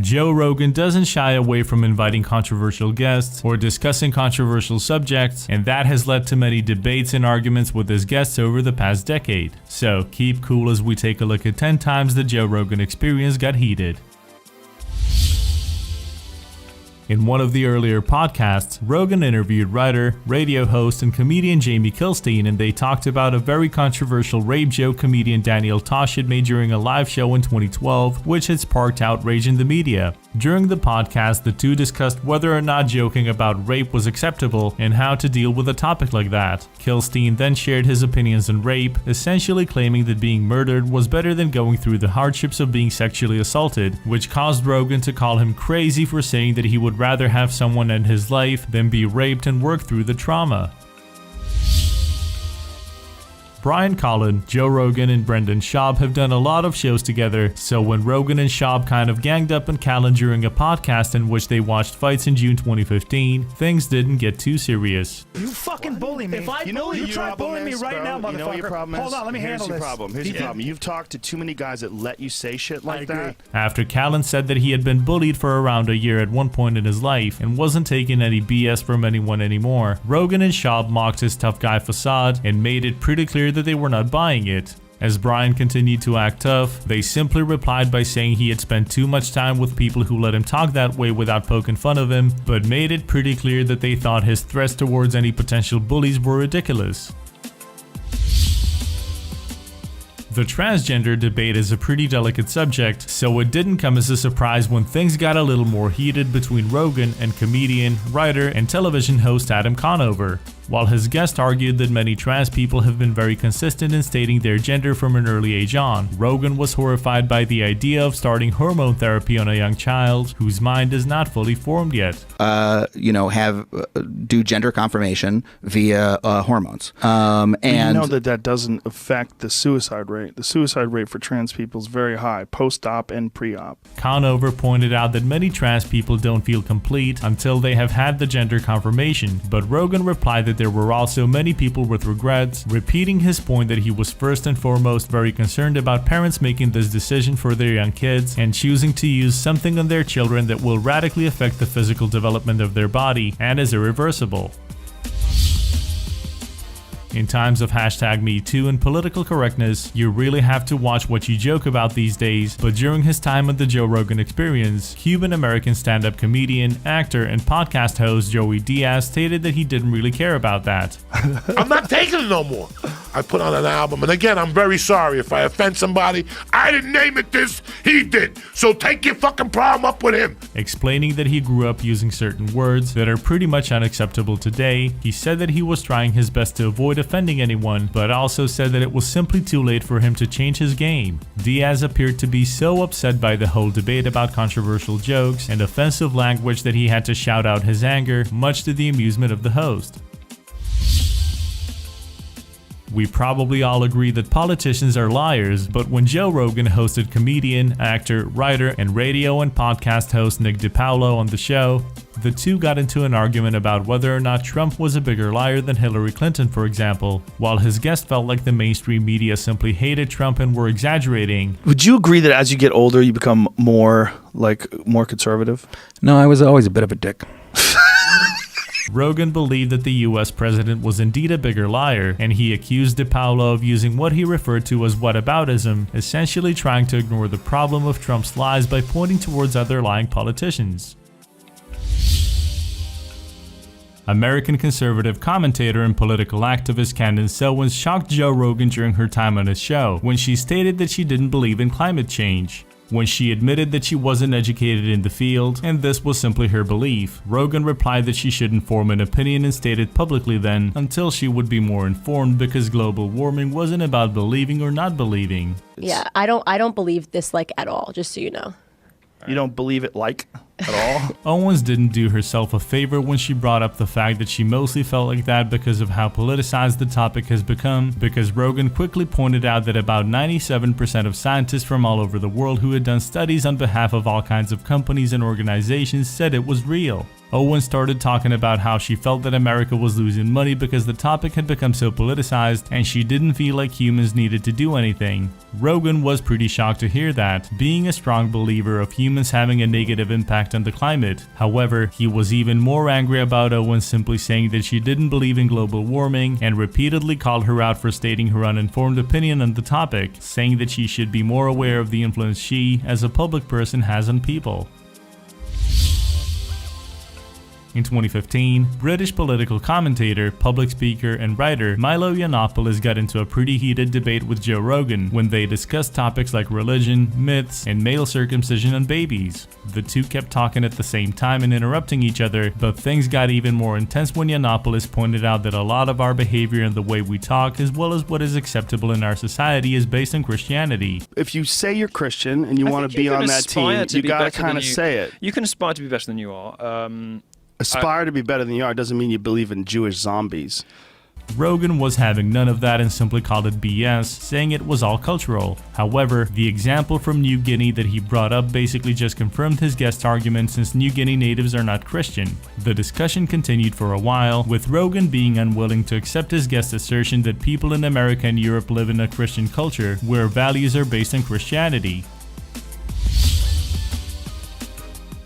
Joe Rogan doesn't shy away from inviting controversial guests or discussing controversial subjects, and that has led to many debates and arguments with his guests over the past decade. So keep cool as we take a look at 10 times the Joe Rogan Experience got heated. In one of the earlier podcasts, Rogan interviewed writer, radio host, and comedian Jamie Kilstein, and they talked about a very controversial rape joke comedian Daniel Tosh had made during a live show in 2012, which had sparked outrage in the media. During the podcast, the two discussed whether or not joking about rape was acceptable and how to deal with a topic like that. Kilstein then shared his opinions on rape, essentially claiming that being murdered was better than going through the hardships of being sexually assaulted, which caused Rogan to call him crazy for saying that he would rather have someone end his life than be raped and work through the trauma. Brian Collin, Joe Rogan, and Brendan Schaub have done a lot of shows together, so when Rogan and Schaub kind of ganged up on Collin during a podcast in which they watched fights in June 2015, things didn't get too serious. You fucking bully me. If I you try bullying me right now, motherfucker. You know what your problem is? Hold on, let me handle this. Here's your problem. You've talked to too many guys that let you say shit like that. After Collin said that he had been bullied for around a year at one point in his life and wasn't taking any BS from anyone anymore, Rogan and Schaub mocked his tough guy facade and made it pretty clear that they were not buying it. As Brian continued to act tough, they simply replied by saying he had spent too much time with people who let him talk that way without poking fun of him, but made it pretty clear that they thought his threats towards any potential bullies were ridiculous. The transgender debate is a pretty delicate subject, so it didn't come as a surprise when things got a little more heated between Rogan and comedian, writer, and television host Adam Conover. While his guest argued that many trans people have been very consistent in stating their gender from an early age on, Rogan was horrified by the idea of starting hormone therapy on a young child whose mind is not fully formed yet. Do gender confirmation via hormones. And you know that doesn't affect the suicide rate. The suicide rate for trans people is very high, post-op and pre-op. Conover pointed out that many trans people don't feel complete until they have had the gender confirmation, but Rogan replied that there were also many people with regrets, repeating his point that he was first and foremost very concerned about parents making this decision for their young kids and choosing to use something on their children that will radically affect the physical development of their body and is irreversible. In times of #MeToo and political correctness, you really have to watch what you joke about these days, but during his time on the Joe Rogan Experience, Cuban-American stand-up comedian, actor, and podcast host Joey Diaz stated that he didn't really care about that. I'm not taking it no more. I put on an album, and again, I'm very sorry if I offend somebody. I didn't name it this, he did. So take your fucking problem up with him. Explaining that he grew up using certain words that are pretty much unacceptable today, he said that he was trying his best to avoid offending anyone, but also said that it was simply too late for him to change his game. Diaz appeared to be so upset by the whole debate about controversial jokes and offensive language that he had to shout out his anger, much to the amusement of the host. We probably all agree that politicians are liars, but when Joe Rogan hosted comedian, actor, writer, and radio and podcast host Nick DiPaolo on the show, the two got into an argument about whether or not Trump was a bigger liar than Hillary Clinton, for example, while his guest felt like the mainstream media simply hated Trump and were exaggerating. Would you agree that as you get older, you become more conservative? No, I was always a bit of a dick. Rogan believed that the US president was indeed a bigger liar, and he accused DiPaolo of using what he referred to as whataboutism, essentially trying to ignore the problem of Trump's lies by pointing towards other lying politicians. American conservative commentator and political activist Candace Owens shocked Joe Rogan during her time on his show when she stated that she didn't believe in climate change. When she admitted that she wasn't educated in the field, and this was simply her belief, Rogan replied that she shouldn't form an opinion and stated publicly then until she would be more informed because global warming wasn't about believing or not believing. Yeah, I don't believe this at all, just so you know. You don't believe it at all? Owens didn't do herself a favor when she brought up the fact that she mostly felt like that because of how politicized the topic has become, because Rogan quickly pointed out that about 97% of scientists from all over the world who had done studies on behalf of all kinds of companies and organizations said it was real. Owen started talking about how she felt that America was losing money because the topic had become so politicized and she didn't feel like humans needed to do anything. Rogan was pretty shocked to hear that, being a strong believer of humans having a negative impact on the climate. However, he was even more angry about Owen simply saying that she didn't believe in global warming and repeatedly called her out for stating her uninformed opinion on the topic, saying that she should be more aware of the influence she, as a public person, has on people. In 2015, British political commentator, public speaker, and writer Milo Yiannopoulos got into a pretty heated debate with Joe Rogan when they discussed topics like religion, myths, and male circumcision on babies. The two kept talking at the same time and interrupting each other, but things got even more intense when Yiannopoulos pointed out that a lot of our behavior and the way we talk, as well as what is acceptable in our society, is based on Christianity. If you say you're Christian and you want to be on that team, you gotta kind of say it. You can aspire to be better than you are. Aspire to be better than you are doesn't mean you believe in Jewish zombies. Rogan was having none of that and simply called it BS, saying it was all cultural. However, the example from New Guinea that he brought up basically just confirmed his guest's argument, since New Guinea natives are not Christian. The discussion continued for a while, with Rogan being unwilling to accept his guest's assertion that people in America and Europe live in a Christian culture where values are based on Christianity.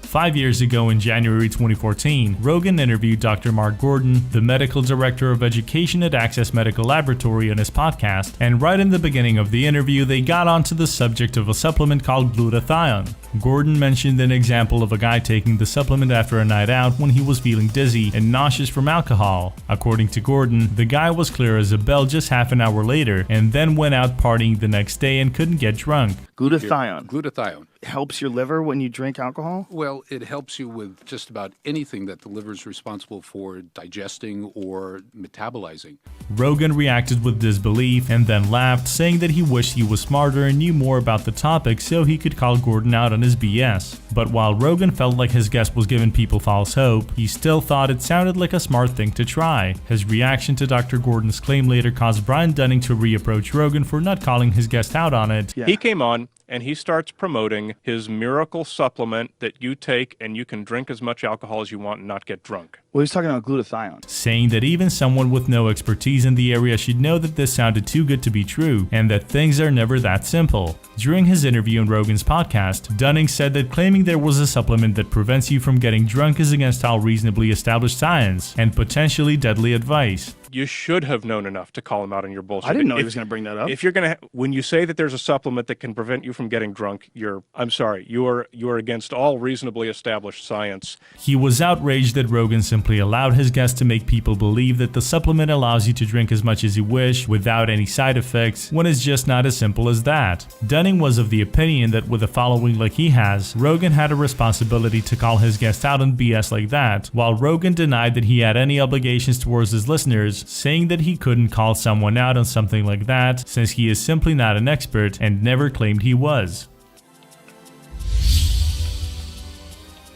5 years ago in January 2014, Rogan interviewed Dr. Mark Gordon, the medical director of education at Access Medical Laboratory, on his podcast, and right in the beginning of the interview they got onto the subject of a supplement called glutathione. Gordon mentioned an example of a guy taking the supplement after a night out when he was feeling dizzy and nauseous from alcohol. According to Gordon, the guy was clear as a bell just half an hour later and then went out partying the next day and couldn't get drunk. Glutathione. Glutathione Helps your liver when you drink alcohol? Well, it helps you with just about anything that the liver is responsible for digesting or metabolizing. Rogan reacted with disbelief and then laughed, saying that he wished he was smarter and knew more about the topic so he could call Gordon out on his BS. But while Rogan felt like his guest was giving people false hope, he still thought it sounded like a smart thing to try. His reaction to Dr. Gordon's claim later caused Brian Dunning to reapproach Rogan for not calling his guest out on it. He came on and he starts promoting his miracle supplement that you take and you can drink as much alcohol as you want and not get drunk. Well, he's talking about glutathione. Saying that even someone with no expertise in the area should know that this sounded too good to be true and that things are never that simple. During his interview on Rogan's podcast, Dunning said that claiming there was a supplement that prevents you from getting drunk is against all reasonably established science and potentially deadly advice. You should have known enough to call him out on your bullshit. I didn't know he was going to bring that up. If you're going to, when you say that there's a supplement that can prevent you from getting drunk, I'm sorry, you are against all reasonably established science. He was outraged that Rogan simply allowed his guest to make people believe that the supplement allows you to drink as much as you wish without any side effects, when it's just not as simple as that. Dunning was of the opinion that with a following like he has, Rogan had a responsibility to call his guest out on BS like that, while Rogan denied that he had any obligations towards his listeners, saying that he couldn't call someone out on something like that since he is simply not an expert and never claimed he was.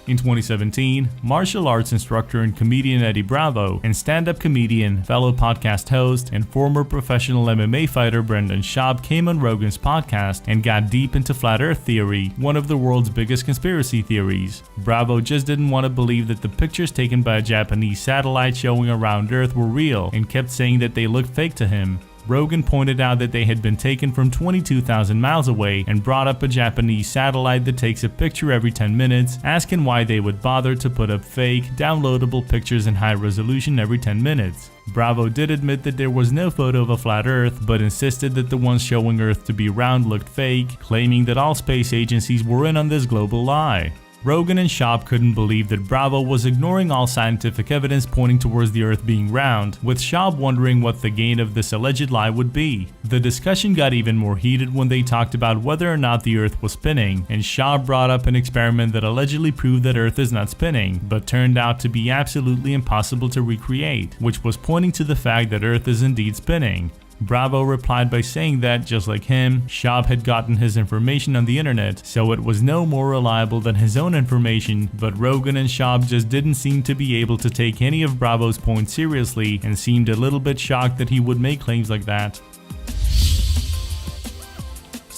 In 2017, martial arts instructor and comedian Eddie Bravo and stand-up comedian, fellow podcast host, and former professional MMA fighter Brendan Schaub came on Rogan's podcast and got deep into flat earth theory, one of the world's biggest conspiracy theories. Bravo just didn't want to believe that the pictures taken by a Japanese satellite showing around Earth were real and kept saying that they looked fake to him. Rogan pointed out that they had been taken from 22,000 miles away and brought up a Japanese satellite that takes a picture every 10 minutes, asking why they would bother to put up fake, downloadable pictures in high resolution every 10 minutes. Bravo did admit that there was no photo of a flat Earth, but insisted that the ones showing Earth to be round looked fake, claiming that all space agencies were in on this global lie. Rogan and Schaub couldn't believe that Bravo was ignoring all scientific evidence pointing towards the Earth being round, with Schaub wondering what the gain of this alleged lie would be. The discussion got even more heated when they talked about whether or not the Earth was spinning, and Schaub brought up an experiment that allegedly proved that Earth is not spinning, but turned out to be absolutely impossible to recreate, which was pointing to the fact that Earth is indeed spinning. Bravo replied by saying that, just like him, Schaub had gotten his information on the internet, so it was no more reliable than his own information, but Rogan and Schaub just didn't seem to be able to take any of Bravo's points seriously and seemed a little bit shocked that he would make claims like that.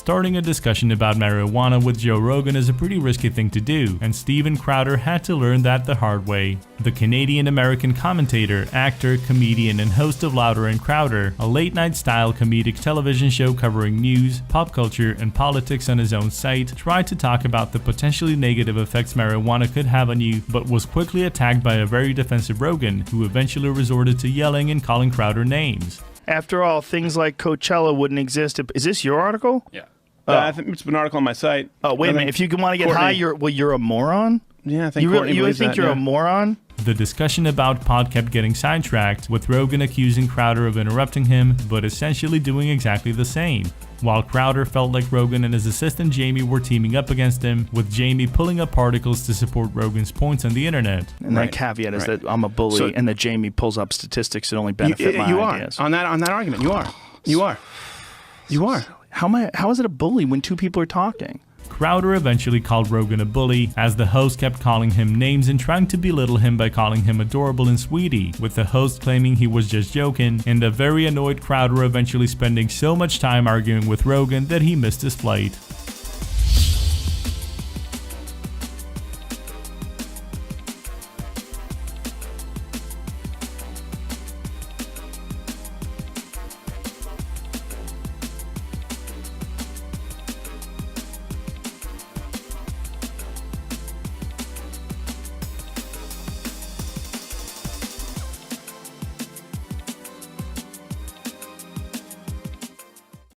Starting a discussion about marijuana with Joe Rogan is a pretty risky thing to do, and Steven Crowder had to learn that the hard way. The Canadian-American commentator, actor, comedian, and host of Louder and Crowder, a late-night style comedic television show covering news, pop culture, and politics on his own site, tried to talk about the potentially negative effects marijuana could have on you, but was quickly attacked by a very defensive Rogan, who eventually resorted to yelling and calling Crowder names. After all, things like Coachella wouldn't exist. Is this your article? Yeah. I think it's an article on my site. Oh, wait a minute. If you want to get high, you're a moron? Yeah, I think you Courtney really believes think that, you're yeah. a moron? The discussion about Pod kept getting sidetracked, with Rogan accusing Crowder of interrupting him, but essentially doing exactly the same. While Crowder felt like Rogan and his assistant Jamie were teaming up against him, with Jamie pulling up articles to support Rogan's points on the internet. And that caveat is that I'm a bully and that Jamie pulls up statistics that only benefit my ideas. On that argument, you are. How is it a bully when two people are talking? Crowder eventually called Rogan a bully, as the host kept calling him names and trying to belittle him by calling him adorable and sweetie, with the host claiming he was just joking, and a very annoyed Crowder eventually spending so much time arguing with Rogan that he missed his flight.